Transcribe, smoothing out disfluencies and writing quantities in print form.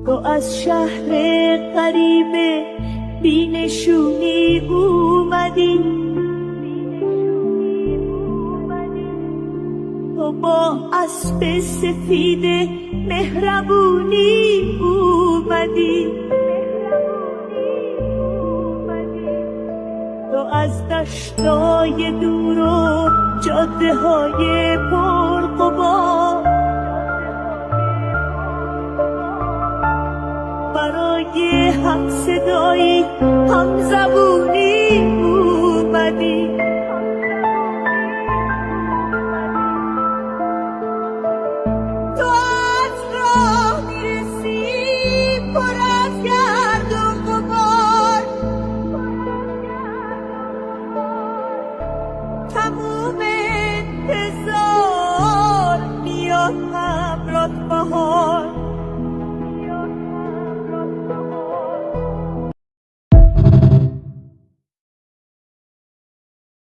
تو از شهر غریب بینشونی اومدی، تو با اسب سفید مهربونی اومدی، تو از دشتای دور و جاده های پرغبار برای هم صدایی هم زبونی اومدی. تو از راه میرسی پر